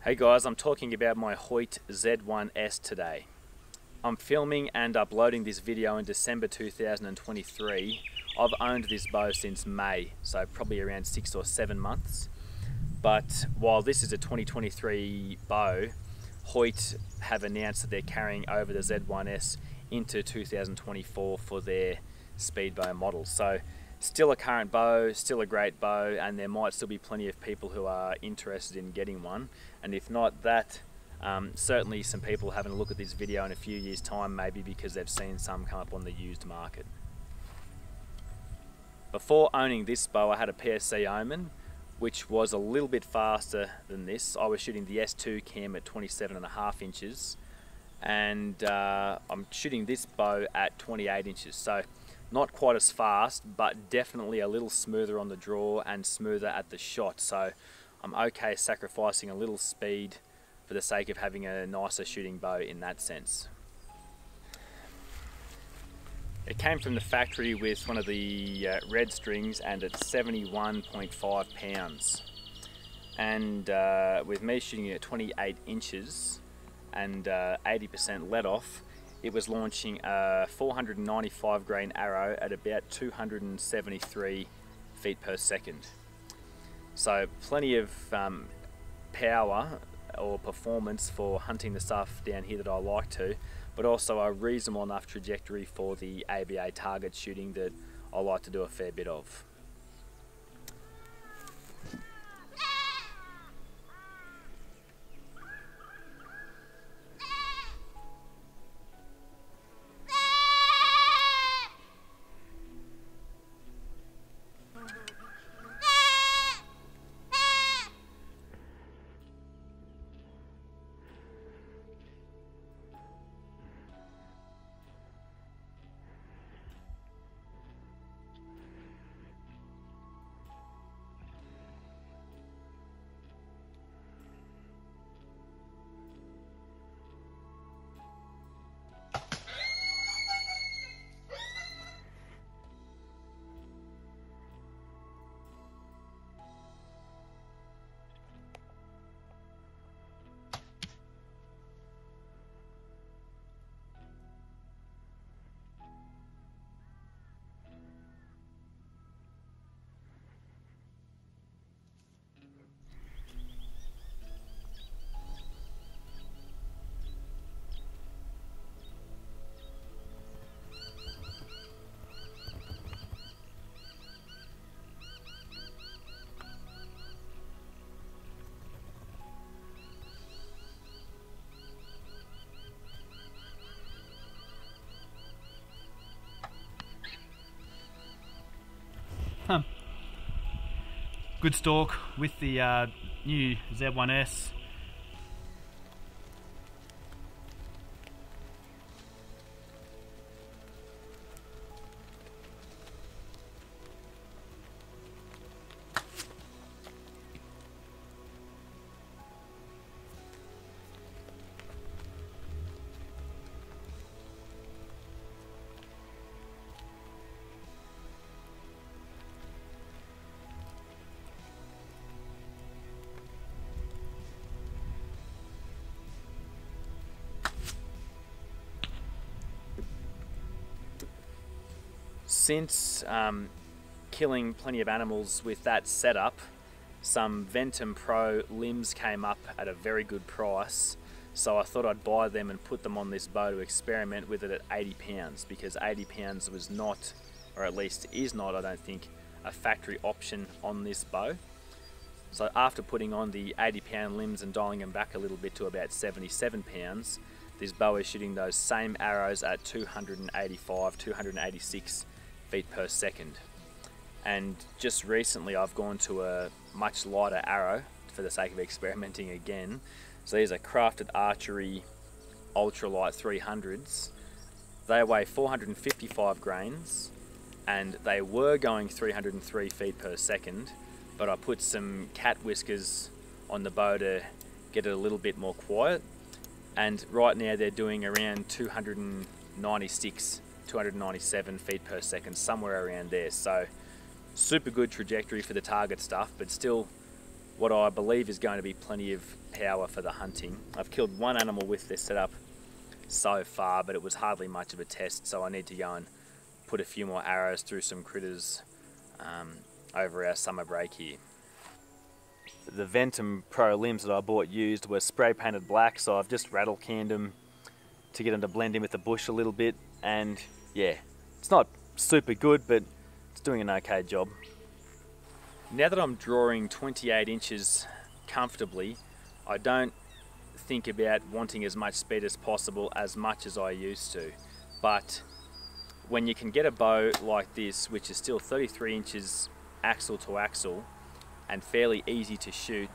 Hey guys, I'm talking about my HOYT Z1S today. I'm filming and uploading this video in December 2023. I've owned this bow since May, so probably around 6 or 7 months. But while this is a 2023 bow, HOYT have announced that they're carrying over the Z1S into 2024 for their speedbow model. So still a current bow, still a great bow, and there might still be plenty of people who are interested in getting one. And if not that, certainly some people having a look at this video in a few years' time, maybe because they've seen some come up on the used market. Before owning this bow, I had a PSC Omen, which was a little bit faster than this. I was shooting the S2 cam at 27.5 inches, and I'm shooting this bow at 28 inches. So not quite as fast, but definitely a little smoother on the draw and smoother at the shot. So I'm okay sacrificing a little speed for the sake of having a nicer shooting bow in that sense. It came from the factory with one of the red strings and it's 71.5 pounds. And with me shooting at 28 inches and 80% let off, it was launching a 495 grain arrow at about 273 feet per second. So plenty of power or performance for hunting the stuff down here that I like to, but also a reasonable enough trajectory for the ABA target shooting that I like to do a fair bit of. Good stalk with the new Z1S. Since killing plenty of animals with that setup, some Ventum Pro limbs came up at a very good price, so I thought I'd buy them and put them on this bow to experiment with it at 80 pounds, because 80 pounds was not, or at least is not, I don't think, a factory option on this bow. So after putting on the 80 pound limbs and dialing them back a little bit to about 77 pounds, this bow is shooting those same arrows at 285, 286 feet per second. And just recently I've gone to a much lighter arrow for the sake of experimenting again. So these are Crafted Archery ultralight 300s. They weigh 455 grains and they were going 303 feet per second, but I put some cat whiskers on the bow to get it a little bit more quiet, and right now they're doing around 296 297 feet per second, somewhere around there. So super good trajectory for the target stuff, but still what I believe is going to be plenty of power for the hunting. I've killed one animal with this setup so far, but it was hardly much of a test, so I need to go and put a few more arrows through some critters over our summer break here. The Ventum Pro limbs that I bought used were spray painted black, so I've just rattle canned them to get them to blend in with the bush a little bit, and yeah, it's not super good, but it's doing an okay job. Now that I'm drawing 28 inches comfortably, I don't think about wanting as much speed as possible as much as I used to, but when you can get a bow like this, which is still 33 inches axle to axle and fairly easy to shoot,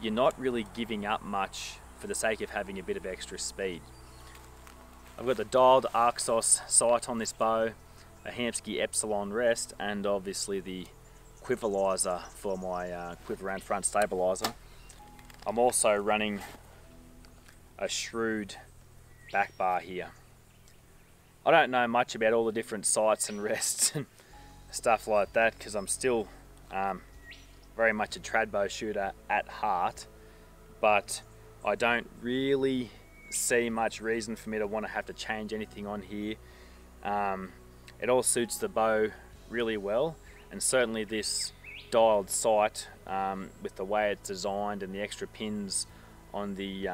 you're not really giving up much for the sake of having a bit of extra speed. I've got the dialed Arxos sight on this bow, a Hamsky Epsilon rest, and obviously the quiverizer for my quiver and front stabilizer. I'm also running a Shrewd back bar here. I don't know much about all the different sights and rests and stuff like that, because I'm still very much a trad bow shooter at heart, but I don't really see much reason for me to want to have to change anything on here. It all suits the bow really well, and certainly this dialed sight with the way it's designed and the extra pins on the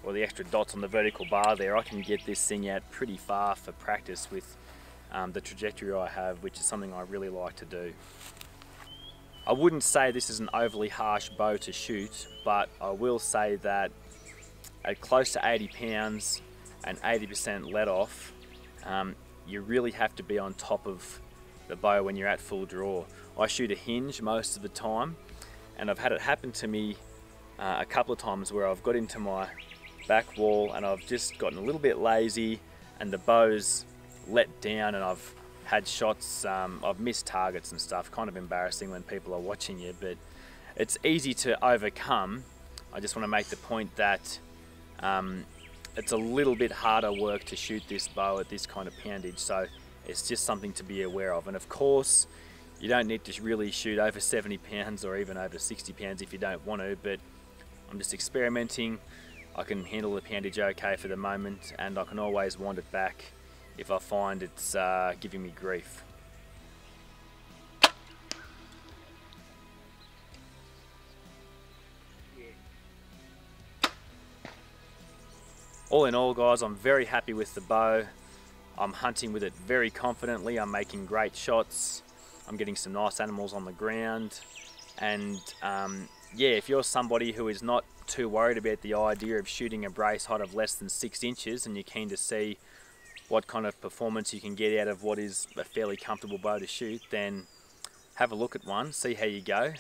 or the extra dots on the vertical bar there, I can get this thing out pretty far for practice with the trajectory I have, which is something I really like to do. I wouldn't say this is an overly harsh bow to shoot, but I will say that at close to 80 pounds and 80% let off, you really have to be on top of the bow when you're at full draw. I shoot a hinge most of the time, and I've had it happen to me a couple of times where I've got into my back wall and I've just gotten a little bit lazy and the bow's let down and I've had shots, I've missed targets and stuff. Kind of embarrassing when people are watching you, but it's easy to overcome. I just want to make the point that it's a little bit harder work to shoot this bow at this kind of poundage, so it's just something to be aware of. And of course, you don't need to really shoot over 70 pounds or even over 60 pounds if you don't want to, but I'm just experimenting. I can handle the poundage okay for the moment, and I can always wind it back if I find it's giving me grief. All in all, guys, I'm very happy with the bow. I'm hunting with it very confidently. I'm making great shots. I'm getting some nice animals on the ground. And yeah, if you're somebody who is not too worried about the idea of shooting a brace height of less than 6 inches and you're keen to see what kind of performance you can get out of what is a fairly comfortable bow to shoot, then have a look at one, see how you go.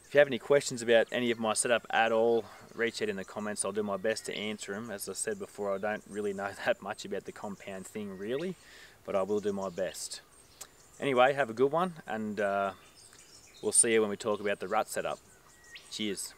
If you have any questions about any of my setup at all, reach out in the comments. I'll do my best to answer them. As I said before, I don't really know that much about the compound thing really, but I will do my best. Anyway, have a good one, and we'll see you when we talk about the rut setup. Cheers.